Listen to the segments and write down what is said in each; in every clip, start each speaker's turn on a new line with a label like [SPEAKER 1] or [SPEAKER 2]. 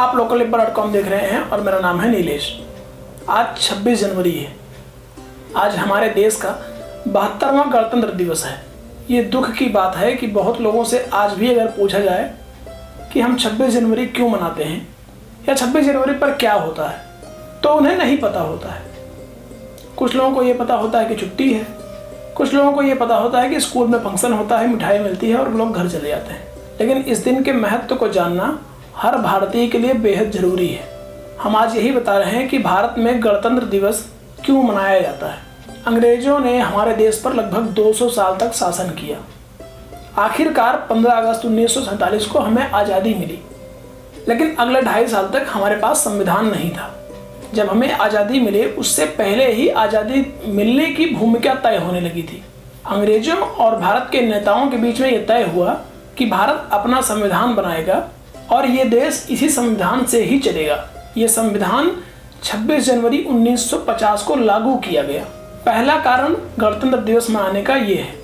[SPEAKER 1] आप local.com देख रहे हैं और मेरा नाम है नीलेश। आज 26 जनवरी है। आज हमारे देश का 72वां गणतंत्र दिवस है। ये दुख की बात है कि बहुत लोगों से आज भी अगर पूछा जाए कि हम 26 जनवरी क्यों मनाते हैं या 26 जनवरी पर क्या होता है, तो उन्हें नहीं पता होता है। कुछ लोगों को ये पता होता है कि छुट्टी है, कुछ लोगों को ये पता होता है कि स्कूल में फंक्शन होता है, मिठाई मिलती है और लोग घर चले जाते हैं। लेकिन इस दिन के महत्व को जानना हर भारतीय के लिए बेहद ज़रूरी है। हम आज यही बता रहे हैं कि भारत में गणतंत्र दिवस क्यों मनाया जाता है। अंग्रेजों ने हमारे देश पर लगभग 200 साल तक शासन किया। आखिरकार 15 अगस्त 1947 को हमें आज़ादी मिली, लेकिन अगले 2.5 साल तक हमारे पास संविधान नहीं था। जब हमें आज़ादी मिले उससे पहले ही आज़ादी मिलने की भूमिका तय होने लगी थी। अंग्रेजों और भारत के नेताओं के बीच में ये तय हुआ कि भारत अपना संविधान बनाएगा और ये देश इसी संविधान से ही चलेगा। ये संविधान 26 जनवरी 1950 को लागू किया गया। पहला कारण गणतंत्र दिवस मनाने का ये है।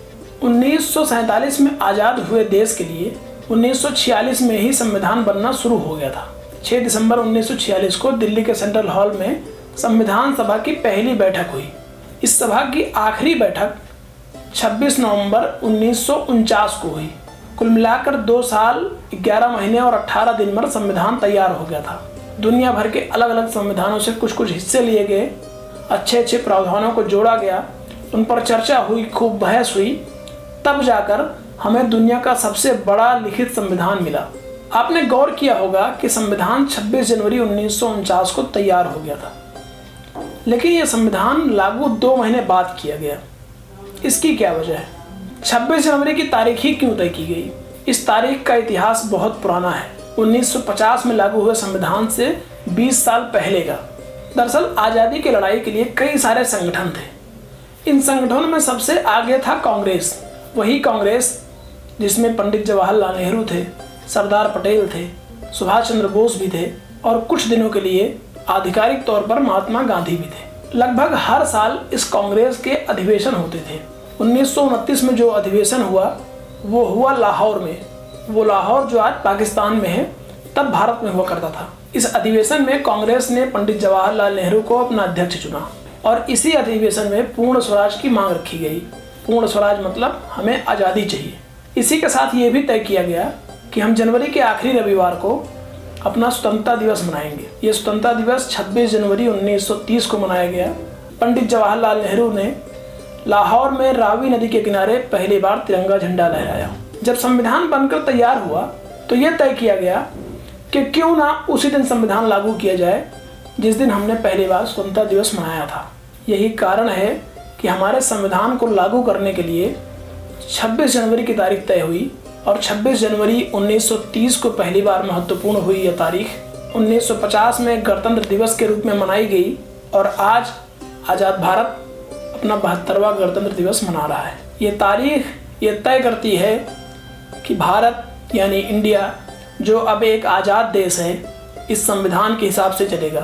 [SPEAKER 1] 1947 में आज़ाद हुए देश के लिए 1946 में ही संविधान बनना शुरू हो गया था। 6 दिसंबर 1946 को दिल्ली के सेंट्रल हॉल में संविधान सभा की पहली बैठक हुई। इस सभा की आखिरी बैठक 26 नवंबर 1949 को हुई। कुल मिलाकर 2 साल 11 महीने और 18 दिन में संविधान तैयार हो गया था। दुनिया भर के अलग अलग संविधानों से कुछ हिस्से लिए गए, अच्छे प्रावधानों को जोड़ा गया, उन पर चर्चा हुई, खूब बहस हुई, तब जाकर हमें दुनिया का सबसे बड़ा लिखित संविधान मिला। आपने गौर किया होगा कि संविधान 26 जनवरी 1949 को तैयार हो गया था, लेकिन यह संविधान लागू 2 महीने बाद किया गया। इसकी क्या वजह है? 26 जनवरी की तारीख ही क्यों तय की गई? इस तारीख का इतिहास बहुत पुराना है। 1950 में लागू हुए संविधान से 20 साल पहले का। दरअसल आज़ादी की लड़ाई के लिए कई सारे संगठन थे। इन संगठनों में सबसे आगे था कांग्रेस। वही कांग्रेस जिसमें पंडित जवाहरलाल नेहरू थे, सरदार पटेल थे, सुभाष चंद्र बोस भी थे और कुछ दिनों के लिए आधिकारिक तौर पर महात्मा गांधी भी थे। लगभग हर साल इस कांग्रेस के अधिवेशन होते थे। 1929 में जो अधिवेशन हुआ वो हुआ लाहौर में। वो लाहौर जो आज पाकिस्तान में है, तब भारत में हुआ करता था। इस अधिवेशन में कांग्रेस ने पंडित जवाहरलाल नेहरू को अपना अध्यक्ष चुना और इसी अधिवेशन में पूर्ण स्वराज की मांग रखी गई। पूर्ण स्वराज मतलब हमें आज़ादी चाहिए। इसी के साथ ये भी तय किया गया कि हम जनवरी के आखिरी रविवार को अपना स्वतंत्रता दिवस मनाएंगे। ये स्वतंत्रता दिवस 26 जनवरी 1930 को मनाया गया। पंडित जवाहरलाल नेहरू ने लाहौर में रावी नदी के किनारे पहली बार तिरंगा झंडा लहराया। जब संविधान बनकर तैयार हुआ तो यह तय किया गया कि क्यों ना उसी दिन संविधान लागू किया जाए जिस दिन हमने पहली बार स्वतंत्रता दिवस मनाया था। यही कारण है कि हमारे संविधान को लागू करने के लिए 26 जनवरी की तारीख तय हुई और 26 जनवरी 1930 को पहली बार महत्वपूर्ण हुई यह तारीख 1950 में गणतंत्र दिवस के रूप में मनाई गई और आज आज़ाद भारत अपना 72वां गणतंत्र दिवस मना रहा है। ये तारीख ये तय करती है कि भारत यानी इंडिया जो अब एक आज़ाद देश है, इस संविधान के हिसाब से चलेगा।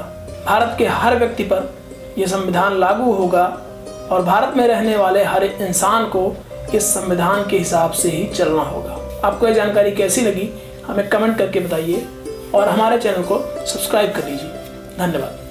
[SPEAKER 1] भारत के हर व्यक्ति पर यह संविधान लागू होगा और भारत में रहने वाले हर इंसान को इस संविधान के हिसाब से ही चलना होगा। आपको ये जानकारी कैसी लगी हमें कमेंट करके बताइए और हमारे चैनल को सब्सक्राइब कर लीजिए। धन्यवाद।